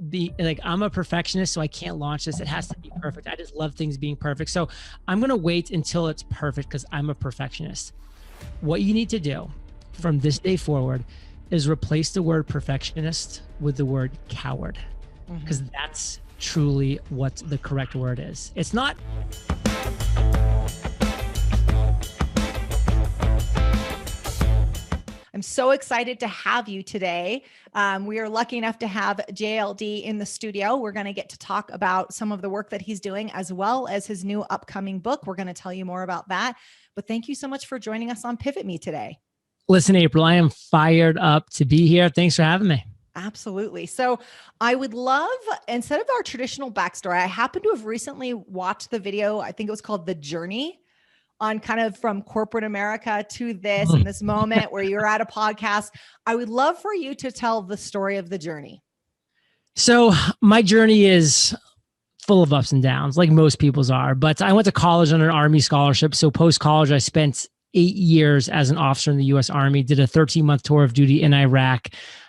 I'm a perfectionist, so I can't launch this. It has to be perfect. I just love things being perfect. So I'm going to wait until it's perfect because I'm a perfectionist. What you need to do from this day forward is replace the word perfectionist with the word coward, because that's truly what the correct word is. It's not. I'm so excited to have you today. We are lucky enough to have JLD in the studio. We're going to get to talk about some of the work that he's doing, as well as his new upcoming book. We're going to tell you more about that. But thank you so much for joining us on PivotMe today. Listen, April, I am fired up to be here. Thanks for having me. Absolutely. So I would love, instead of our traditional backstory, I happen to have recently watched the video. I think it was called The Journey, on kind of from corporate America to this and this moment where you're at a podcast. I would love for you to tell the story of the journey. So my journey is full of ups and downs, like most people's are, but I went to college on an Army scholarship. So post-college, I spent 8 years as an officer in the U.S. Army, did a 13-month tour of duty in Iraq,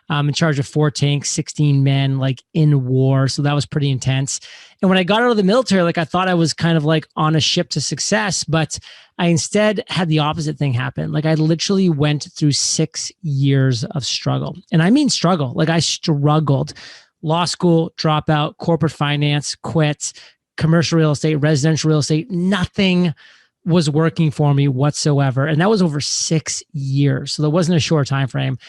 in charge of 4 tanks, 16 men, like in war. So that was pretty intense. And when I got out of the military, like I thought I was kind of like on a ship to success, but I instead had the opposite thing happen. Like I literally went through 6 years of struggle. And I mean struggle, like I struggled. Law school, dropout, corporate finance, quit, commercial real estate, residential real estate, nothing was working for me whatsoever. And that was over 6 years. So that wasn't a short time frame.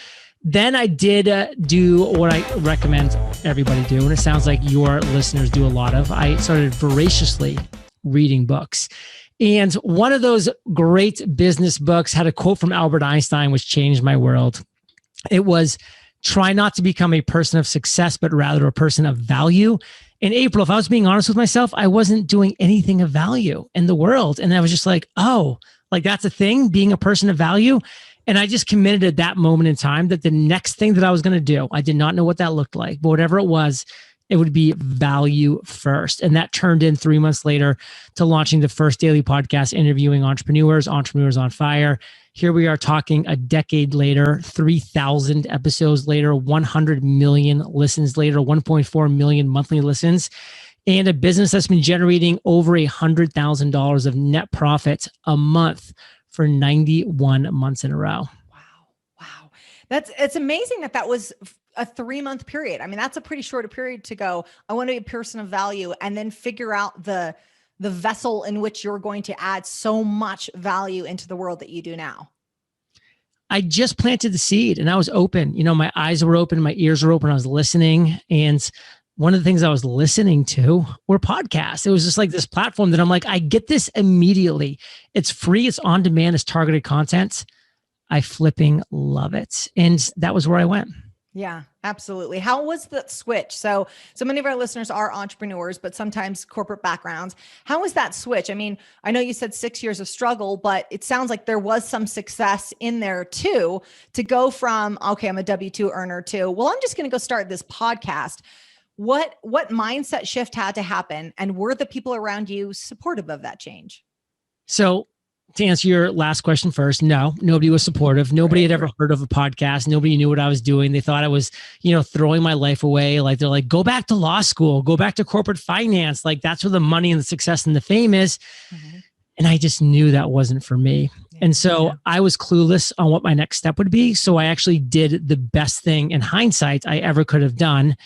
Then I did do what I recommend everybody do, and it sounds like your listeners do a lot of. I started voraciously reading books. And one of those great business books had a quote from Albert Einstein, which changed my world. It was, try not to become a person of success, but rather a person of value. In April, if I was being honest with myself, I wasn't doing anything of value in the world. And I was just like, oh, like that's a thing, being a person of value. And I just committed at that moment in time that the next thing that I was going to do, I did not know what that looked like, but whatever it was, it would be value first. And that turned in 3 months later to launching the first daily podcast, interviewing entrepreneurs on fire. Here we are talking a decade later, 3,000 episodes later, 100 million listens later, 1.4 million monthly listens, and a business that's been generating over $100,000 of net profit a month for 91 months in a row. Wow. It's amazing that was a 3-month period. I mean, that's a pretty short period to go, I want to be a person of value, and then figure out the vessel in which you're going to add so much value into the world that you do now. I just planted the seed and I was open. My eyes were open, my ears were open. I was listening. And one of the things I was listening to were podcasts. It was just like this platform that I'm like, I get this immediately. It's free. It's on demand. It's targeted content. I flipping love it. And that was where I went. Yeah, absolutely. How was the switch? So many of our listeners are entrepreneurs, but sometimes corporate backgrounds. How was that switch? I mean, I know you said 6 years of struggle, but it sounds like there was some success in there too, to go from, okay, I'm a W-2 earner to, well, I'm just going to go start this podcast. What mindset shift had to happen? And were the people around you supportive of that change? So to answer your last question first, no, nobody was supportive. Nobody had ever heard of a podcast. Nobody knew what I was doing. They thought I was, throwing my life away. Like they're like, go back to law school, go back to corporate finance. Like that's where the money and the success and the fame is. Mm-hmm. And I just knew that wasn't for me. Yeah. And so I was clueless on what my next step would be. So I actually did the best thing in hindsight I ever could have done,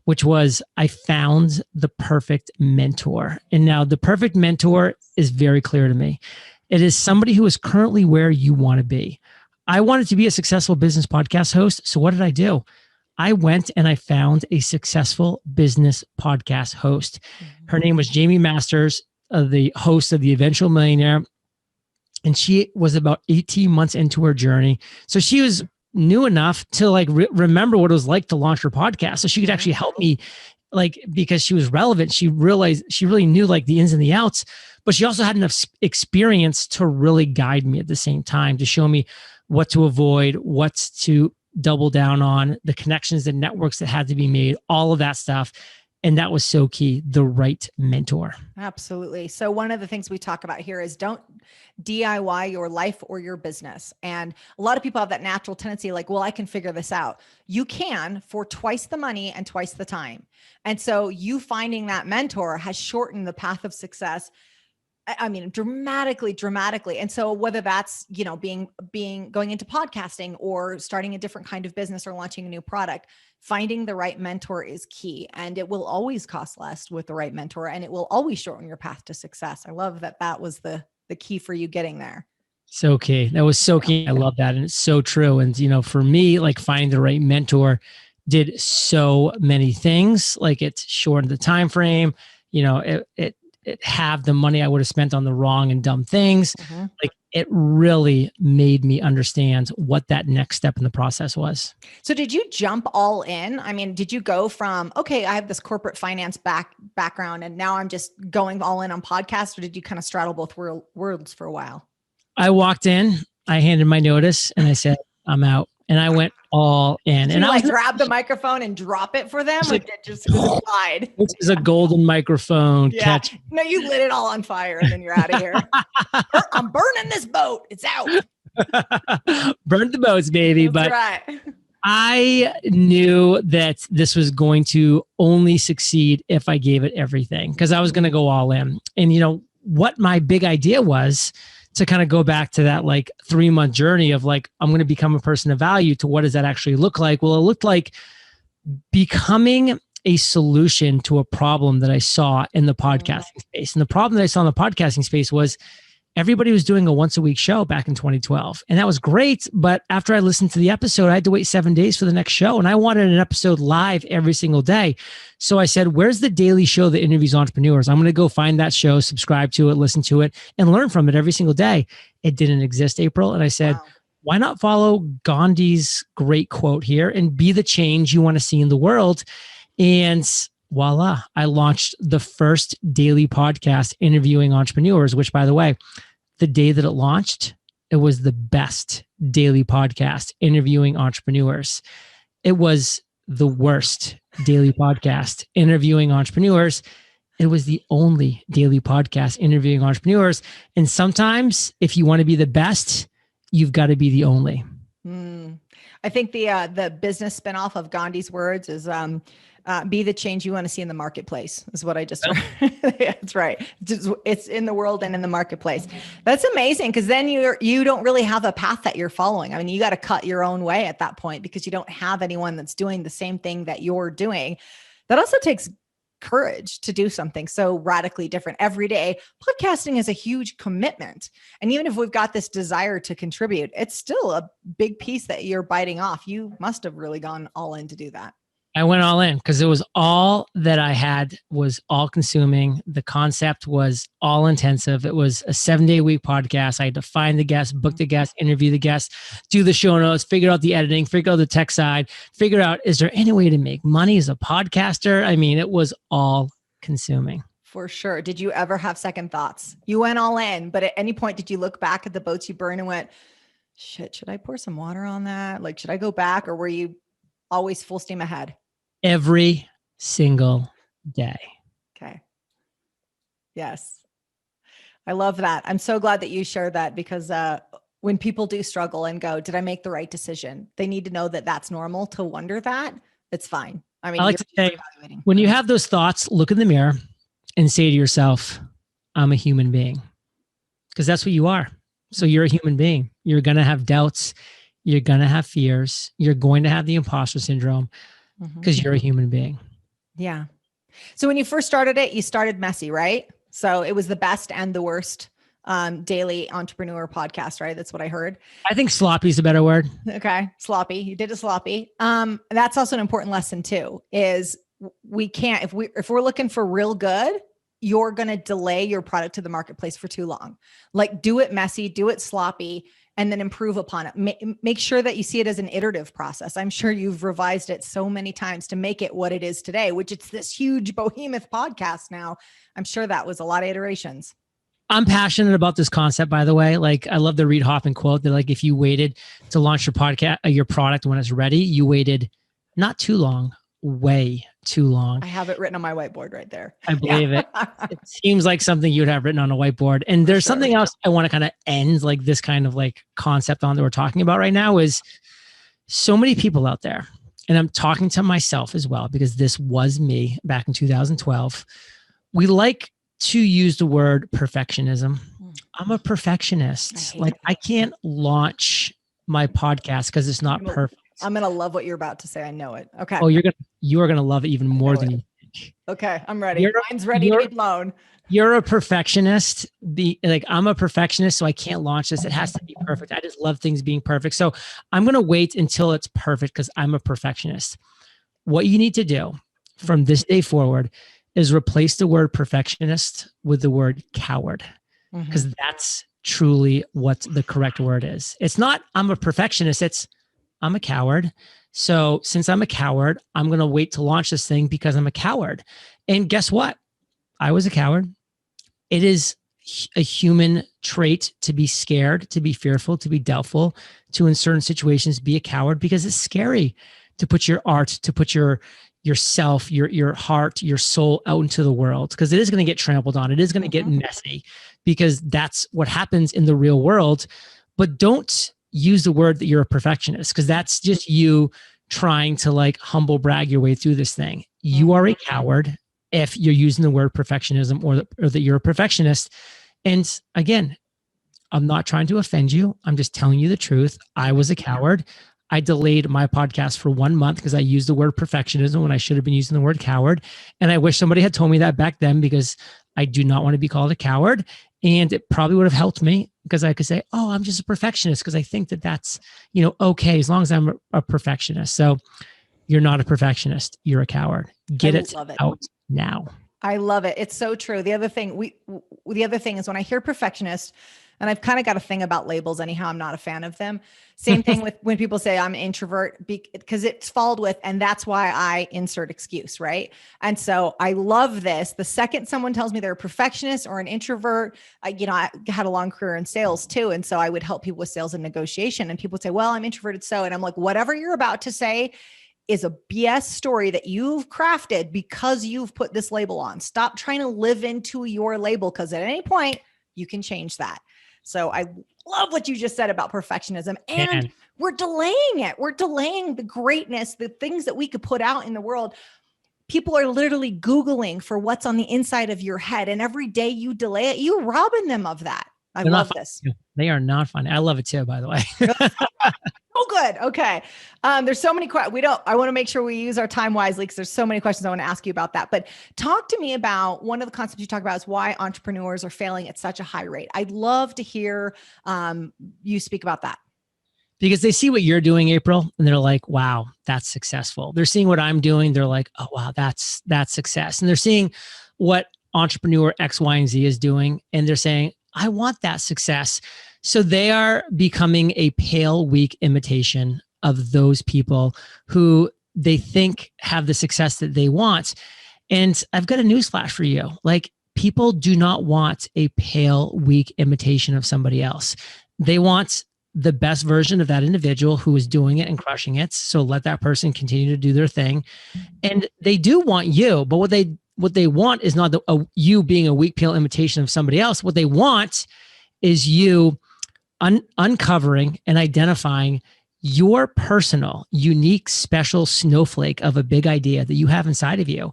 which was I found the perfect mentor. And now the perfect mentor is very clear to me. It is somebody who is currently where you want to be. I wanted to be a successful business podcast host. So what did I do? I went and I found a successful business podcast host. Her name was Jamie Masters, the host of The Eventual Millionaire. And she was about 18 months into her journey. So she was new enough to remember what it was like to launch her podcast. So she could actually help me, because she was relevant. She realized she really knew the ins and the outs, but she also had enough experience to really guide me at the same time, to show me what to avoid, what to double down on, the connections, the networks that had to be made, all of that stuff. And that was so key, the right mentor. Absolutely. So one of the things we talk about here is don't DIY your life or your business. And a lot of people have that natural tendency like, well, I can figure this out. You can for twice the money and twice the time. And so you finding that mentor has shortened the path of success. I mean, dramatically. And so whether that's, going into podcasting or starting a different kind of business or launching a new product, finding the right mentor is key, and it will always cost less with the right mentor, and it will always shorten your path to success. I love that was the key for you getting there. So key. That was so key. I love that. And it's so true. And, for me, like finding the right mentor did so many things. Like it shortened the time frame, it have the money I would have spent on the wrong and dumb things. Mm-hmm. Like it really made me understand what that next step in the process was. So did you jump all in? I mean, did you go from, okay, I have this corporate finance background and now I'm just going all in on podcasts, or did you kind of straddle both worlds for a while? I walked in, I handed my notice and I said, I'm out. And I went all in. Did and you I grab the microphone and drop it for them, or did it just slide? This is a golden microphone. Yeah. Catch. No, you lit it all on fire and then you're out of here. I'm burning this boat. It's out. Burn the boats, baby. That's but right. I knew that this was going to only succeed if I gave it everything, because I was going to go all in. And what my big idea was, to kind of go back to that 3-month journey of I'm going to become a person of value, to what does that actually look like? Well, it looked like becoming a solution to a problem that I saw in the podcasting space. And the problem that I saw in the podcasting space was everybody was doing a once a week show back in 2012. And that was great. But after I listened to the episode, I had to wait 7 days for the next show. And I wanted an episode live every single day. So I said, where's the daily show that interviews entrepreneurs? I'm going to go find that show, subscribe to it, listen to it, and learn from it every single day. It didn't exist, April. And I said, wow, why not follow Gandhi's great quote here and be the change you want to see in the world? And voila, I launched the first daily podcast interviewing entrepreneurs, which, by the way, the day that it launched, it was the best daily podcast interviewing entrepreneurs. It was the worst daily podcast interviewing entrepreneurs. It was the only daily podcast interviewing entrepreneurs. And sometimes if you want to be the best, you've got to be the only. I think the business spinoff of Gandhi's words is be the change you want to see in the marketplace, is what I just heard. Yeah, that's right. It's in the world and in the marketplace. That's amazing, because then you don't really have a path that you're following. I mean, you got to cut your own way at that point, because you don't have anyone that's doing the same thing that you're doing. That also takes courage to do something so radically different every day. Podcasting is a huge commitment. And even if we've got this desire to contribute, it's still a big piece that you're biting off. You must have really gone all in to do that. I went all in because it was all that I had, was all consuming. The concept was all intensive. It was a 7-day week podcast. I had to find the guests, book the guests, interview the guests, do the show notes, figure out the editing, figure out the tech side, figure out, is there any way to make money as a podcaster? I mean, it was all consuming. For sure. Did you ever have second thoughts? You went all in, but at any point, did you look back at the boats you burned and went, shit, should I pour some water on that? Should I go back? Or were you always full steam ahead? Every single day. Okay. Yes. I love that. I'm so glad that you shared that, because when people do struggle and go, did I make the right decision? They need to know that that's normal to wonder that. It's fine. I mean, I like to say, when you have those thoughts, look in the mirror and say to yourself, I'm a human being, because that's what you are. So you're a human being. You're going to have doubts. You're going to have fears. You're going to have the imposter syndrome, because you're a human being. Yeah. So when you first started it, you started messy, right? So it was the best and the worst daily entrepreneur podcast, right? That's what I heard. I think sloppy is a better word. Okay. Sloppy. You did a sloppy. That's also an important lesson too, is we can't, if we're looking for real good, you're going to delay your product to the marketplace for too long. Do it messy, do it sloppy, and then improve upon it. Make sure that you see it as an iterative process. I'm sure you've revised it so many times to make it what it is today, which it's this huge behemoth podcast now. I'm sure that was a lot of iterations. I'm passionate about this concept, by the way. I love the Reid Hoffman quote that if you waited to launch your podcast, your product when it's ready, you waited not too long, way too long. I have it written on my whiteboard right there. I believe it. It seems like something you'd have written on a whiteboard. And there's something else I want to kind of end like this kind of like concept on that we're talking about right now is so many people out there. And I'm talking to myself as well, because this was me back in 2012. We like to use the word perfectionism. I'm a perfectionist. I can't launch my podcast because it's not perfect. I'm going to love what you're about to say. I know it. Okay. Oh, you are going to love it even more than you think. Okay. I'm ready. Mine's ready to be blown. You're a perfectionist. I'm a perfectionist, so I can't launch this. It has to be perfect. I just love things being perfect. So I'm going to wait until it's perfect because I'm a perfectionist. What you need to do from this day forward is replace the word perfectionist with the word coward, because that's truly what the correct word is. It's not I'm a perfectionist. It's I'm a coward. So since I'm a coward, I'm going to wait to launch this thing because I'm a coward. And guess what? I was a coward. It is a human trait to be scared, to be fearful, to be doubtful, to in certain situations be a coward, because it's scary to put your art, to put yourself, your heart, your soul out into the world, because it is going to get trampled on. It is going to get messy, because that's what happens in the real world. But don't use the word that you're a perfectionist, because that's just you trying to like humble brag your way through this thing. You are a coward if you're using the word perfectionism or that you're a perfectionist. And again, I'm not trying to offend you. I'm just telling you the truth. I was a coward. I delayed my podcast for 1 month because I used the word perfectionism when I should have been using the word coward. And I wish somebody had told me that back then, because I do not want to be called a coward. And it probably would have helped me, because I could say, oh, I'm just a perfectionist because I think that that's, okay, as long as I'm a perfectionist. So you're not a perfectionist. You're a coward. Get it out now. I love it. It's so true. The other thing is when I hear perfectionist, and I've kind of got a thing about labels anyhow, I'm not a fan of them. Same thing with when people say I'm an introvert, because it's followed with, and that's why I insert excuse, right? And so I love this. The second someone tells me they're a perfectionist or an introvert, I had a long career in sales too. And so I would help people with sales and negotiation, and people would say, well, I'm introverted. So, and I'm like, whatever you're about to say is a BS story that you've crafted because you've put this label on. Stop trying to live into your label, because at any point you can change that. So I love what you just said about perfectionism, and we're delaying it. We're delaying the greatness, the things that we could put out in the world. People are literally Googling for what's on the inside of your head. And every day you delay it, you're robbing them of that. I love this. They are not funny. I love it too, by the way. Oh, good. Okay. There's so many questions. I want to make sure we use our time wisely, because there's so many questions I want to ask you about that. But talk to me about one of the concepts you talk about is why entrepreneurs are failing at such a high rate. I'd love to hear you speak about that. Because they see what you're doing, April, and they're like, wow, that's successful. They're seeing what I'm doing. They're like, oh, wow, that's success. And they're seeing what entrepreneur X, Y, and Z is doing. And they're saying, I want that success. So they are becoming a pale, weak imitation of those people who they think have the success that they want. And I've got a newsflash for you. Like, people do not want a pale, weak imitation of somebody else. They want the best version of that individual who is doing it and crushing it. So let that person continue to do their thing. And they do want you, but what they want is not you being a weak, pale imitation of somebody else. What they want is you uncovering and identifying your personal, unique, special snowflake of a big idea that you have inside of you,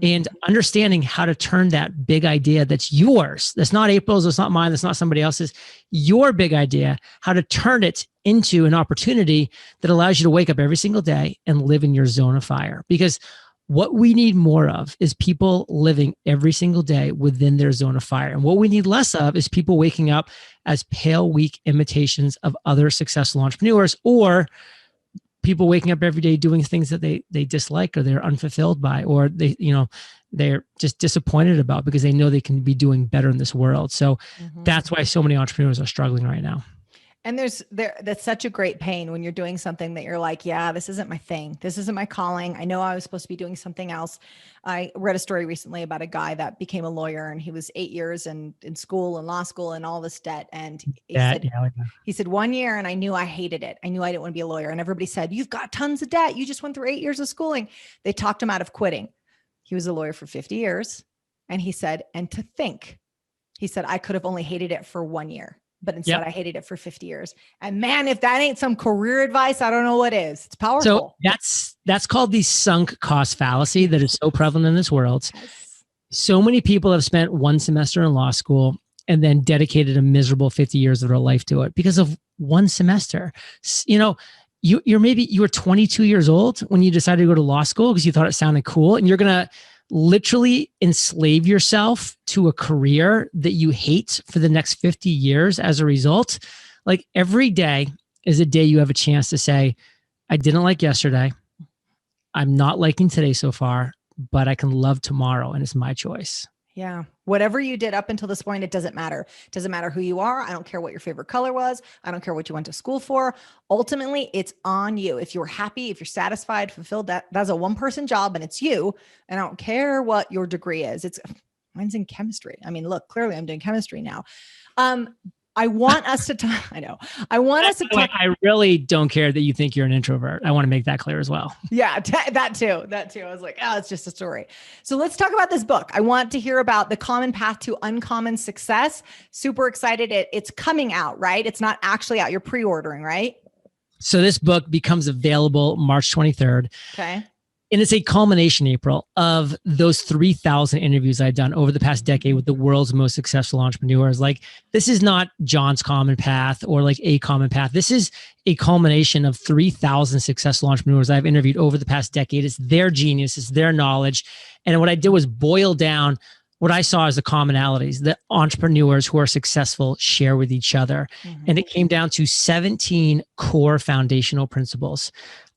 and understanding how to turn that big idea that's yours, that's not April's, that's not mine, that's not somebody else's, your big idea, how to turn it into an opportunity that allows you to wake up every single day and live in your zone of fire. Because what we need more of is people living every single day within their zone of fire. And what we need less of is people waking up as pale, weak imitations of other successful entrepreneurs, or people waking up every day doing things that they dislike, or they're unfulfilled by, or they're just disappointed about because they know they can be doing better in this world. So that's why so many entrepreneurs are struggling right now. And that's such a great pain when you're doing something that you're like, yeah, this isn't my thing. This isn't my calling. I know I was supposed to be doing something else. I read a story recently about a guy that became a lawyer, and he was 8 years in school and law school and all this debt. And he said 1 year, and I knew I hated it. I knew I didn't want to be a lawyer. And everybody said, you've got tons of debt. You just went through 8 years of schooling. They talked him out of quitting. He was a lawyer for 50 years. And he said, and to think, he said, I could have only hated it for 1 year. But instead I hated it for 50 years. And man, if that ain't some career advice, I don't know what is. It's powerful. So that's called the sunk cost fallacy that is so prevalent in this world. Yes. So many people have spent one semester in law school and then dedicated a miserable 50 years of their life to it because of one semester. You know, you were 22 years old when you decided to go to law school because you thought it sounded cool, and you're going to literally enslave yourself to a career that you hate for the next 50 years as a result. Like, every day is a day you have a chance to say, I didn't like yesterday. I'm not liking today so far, but I can love tomorrow, and it's my choice. Yeah. Whatever you did up until this point, it doesn't matter. It doesn't matter who you are. I don't care what your favorite color was. I don't care what you went to school for. Ultimately, it's on you. If you're happy, if you're satisfied, fulfilled, that's a one-person job, and it's you. And I don't care what your degree is. Mine's in chemistry. I mean, look, clearly I'm doing chemistry now. I want us to talk. I know. I want us to talk. I really don't care that you think you're an introvert. I want to make that clear as well. Yeah, that too. I was like, oh, it's just a story. So let's talk about this book. I want to hear about the common path to uncommon success. Super excited. It's coming out, right? It's not actually out. You're pre-ordering, right? So this book becomes available March 23rd. Okay. And it's a culmination, April, of those 3,000 interviews I've done over the past decade with the world's most successful entrepreneurs. Like, this is not John's common path or like a common path. This is a culmination of 3,000 successful entrepreneurs I've interviewed over the past decade. It's their genius, it's their knowledge. And what I did was boil down what I saw as the commonalities that entrepreneurs who are successful share with each other. Mm-hmm. And it came down to 17 core foundational principles.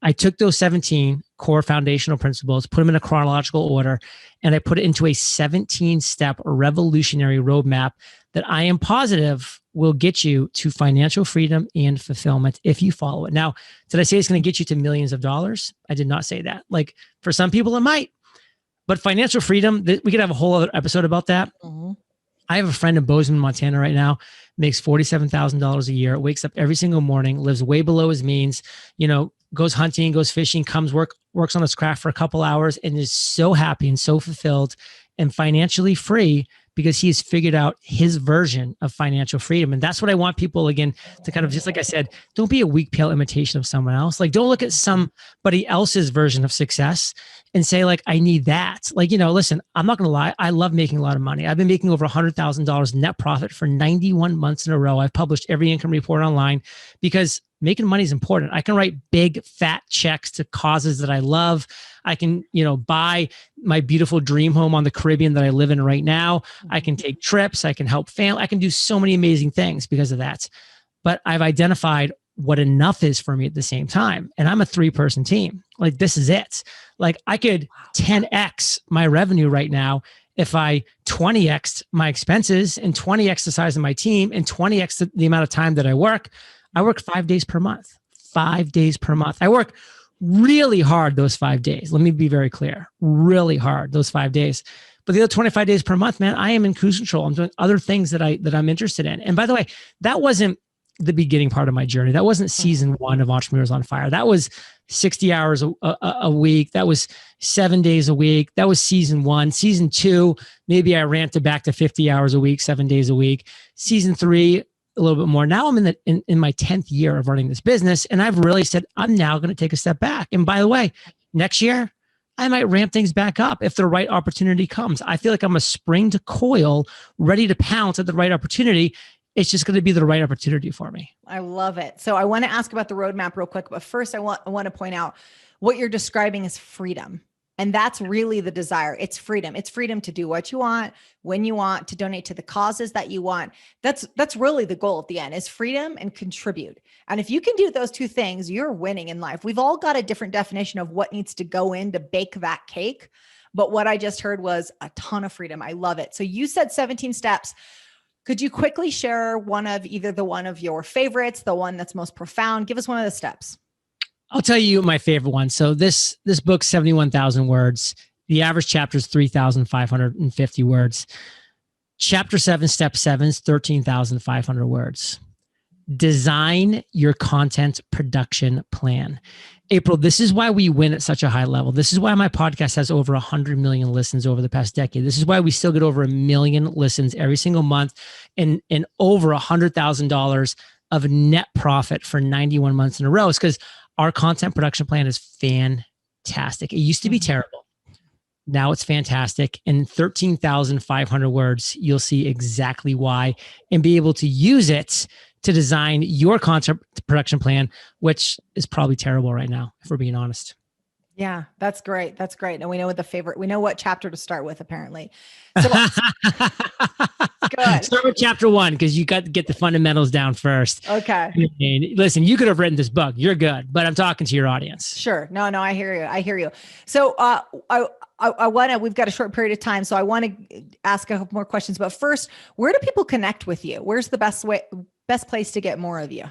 I took those 17 core foundational principles, put them in a chronological order, and I put it into a 17-step revolutionary roadmap that I am positive will get you to financial freedom and fulfillment if you follow it. Now, did I say it's going to get you to millions of dollars? I did not say that. Like, for some people, it might. But financial freedom, we could have a whole other episode about that. Mm-hmm. I have a friend in Bozeman, Montana right now, makes $47,000 a year, wakes up every single morning, lives way below his means, goes hunting, goes fishing, works on his craft for a couple hours, and is so happy and so fulfilled and financially free because he's figured out his version of financial freedom. And that's what I want people, again, to kind of, just like I said, don't be a weak, pale imitation of someone else. Like, don't look at somebody else's version of success and say, like, I need that. Like, listen, I'm not going to lie. I love making a lot of money. I've been making over $100,000 net profit for 91 months in a row. I've published every income report online because making money is important. I can write big, fat checks to causes that I love. I can, buy my beautiful dream home on the Caribbean that I live in right now. I can take trips. I can help family. I can do so many amazing things because of that. But I've identified what enough is for me at the same time. And I'm a 3-person team. Like, this is it. Like, I could 10x my revenue right now if I 20x my expenses and 20x the size of my team and 20x the amount of time that I work. I work 5 days per month. 5 days per month. I work really hard those 5 days. Let me be very clear. Really hard those 5 days. But the other 25 days per month, man, I am in cruise control. I'm doing other things that I'm interested in. And by the way, that wasn't the beginning part of my journey. That wasn't season 1 of Entrepreneurs on Fire. That was 60 hours a week. That was 7 days a week. That was season 1. Season 2, maybe I ramped it back to 50 hours a week, 7 days a week. Season 3, a little bit more. Now I'm in my 10th year of running this business. And I've really said, I'm now going to take a step back. And by the way, next year, I might ramp things back up if the right opportunity comes. I feel like I'm a springed coil ready to pounce at the right opportunity. It's just going to be the right opportunity for me. I love it. So I want to ask about the roadmap real quick, but first I want to point out what you're describing is freedom. And that's really the desire. It's freedom. It's freedom to do what you want, when you want, to donate to the causes that you want. That's really the goal at the end, is freedom and contribute. And if you can do those two things, you're winning in life. We've all got a different definition of what needs to go in to bake that cake. But what I just heard was a ton of freedom. I love it. So you said 17 steps. Could you quickly share one of your favorites, the one that's most profound? Give us one of the steps. I'll tell you my favorite one. So this book's 71,000 words. The average chapter is 3,550 words. Chapter 7, step 7 is 13,500 words. Design your content production plan. April, this is why we win at such a high level. This is why my podcast has over 100 million listens over the past decade. This is why we still get over 1 million listens every single month and over $100,000 of net profit for 91 months in a row. It's because our content production plan is fantastic. It used to be terrible. Now it's fantastic. In 13,500 words, you'll see exactly why and be able to use it to design your content production plan, which is probably terrible right now, if we're being honest. Yeah, that's great. That's great. And we know what chapter to start with, apparently. So good. Start with chapter 1, because you got to get the fundamentals down first. Okay. And listen, you could have written this book. You're good, but I'm talking to your audience. Sure. No, I hear you. So we've got a short period of time, so I want to ask a couple more questions. But first, where do people connect with you? Where's the best place to get more of you?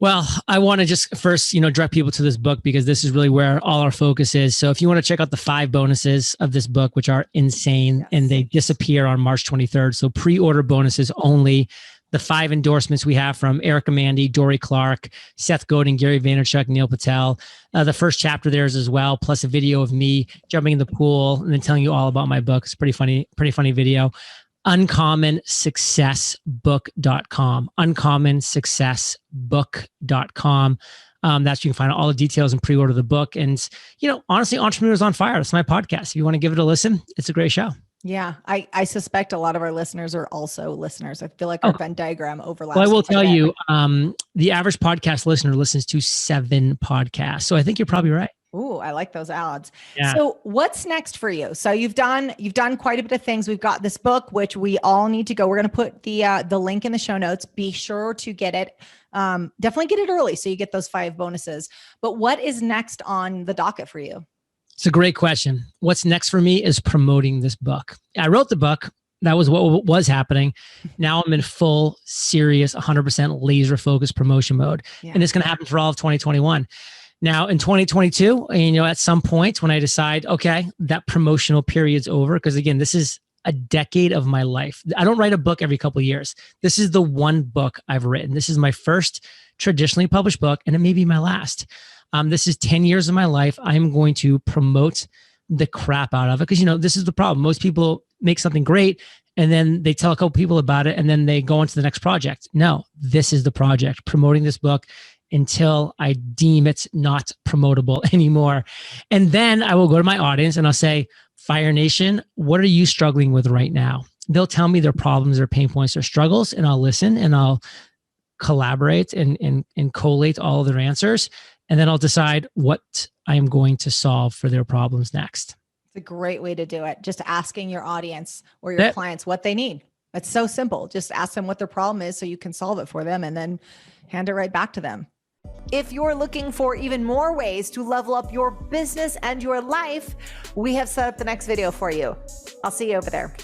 Well, I want to just first, direct people to this book, because this is really where all our focus is. So if you want to check out the 5 bonuses of this book, which are insane, and they disappear on March 23rd. So pre-order bonuses only. The 5 endorsements we have from Erica Mandy, Dory Clark, Seth Godin, Gary Vaynerchuk, Neil Patel. The first chapter there is as well, plus a video of me jumping in the pool and then telling you all about my book. It's pretty funny video. UncommonSuccessBook.com. UncommonSuccessBook.com. That's where you can find all the details and pre-order the book. And, honestly, Entrepreneurs on Fire. That's my podcast. If you want to give it a listen, it's a great show. Yeah. I suspect a lot of our listeners are also listeners. I feel like our Venn diagram overlaps. Well, I will tell you, the average podcast listener listens to 7 podcasts. So I think you're probably right. Ooh, I like those odds. Yeah. So what's next for you? So you've done quite a bit of things. We've got this book, which we all need to go. We're going to put the link in the show notes. Be sure to get it. Definitely get it early so you get those 5 bonuses. But what is next on the docket for you? It's a great question. What's next for me is promoting this book. I wrote the book. That was what was happening. Now I'm in full, serious, 100% laser focused promotion mode. Yeah. And it's going to happen for all of 2021. Now in 2022, at some point when I decide, okay, that promotional period's over, because again, this is a decade of my life. I don't write a book every couple of years. This is the one book I've written. This is my first traditionally published book, and it may be my last. This is 10 years of my life. I'm going to promote the crap out of it, because this is the problem. Most people make something great and then they tell a couple people about it and then they go on to the next project. No, this is the project, promoting this book until I deem it not promotable anymore. And then I will go to my audience and I'll say, Fire Nation, what are you struggling with right now? They'll tell me their problems, their pain points, their struggles, and I'll listen and I'll collaborate and collate all of their answers. And then I'll decide what I am going to solve for their problems next. It's a great way to do it. Just asking your audience or your clients what they need. It's so simple. Just ask them what their problem is so you can solve it for them and then hand it right back to them. If you're looking for even more ways to level up your business and your life, we have set up the next video for you. I'll see you over there.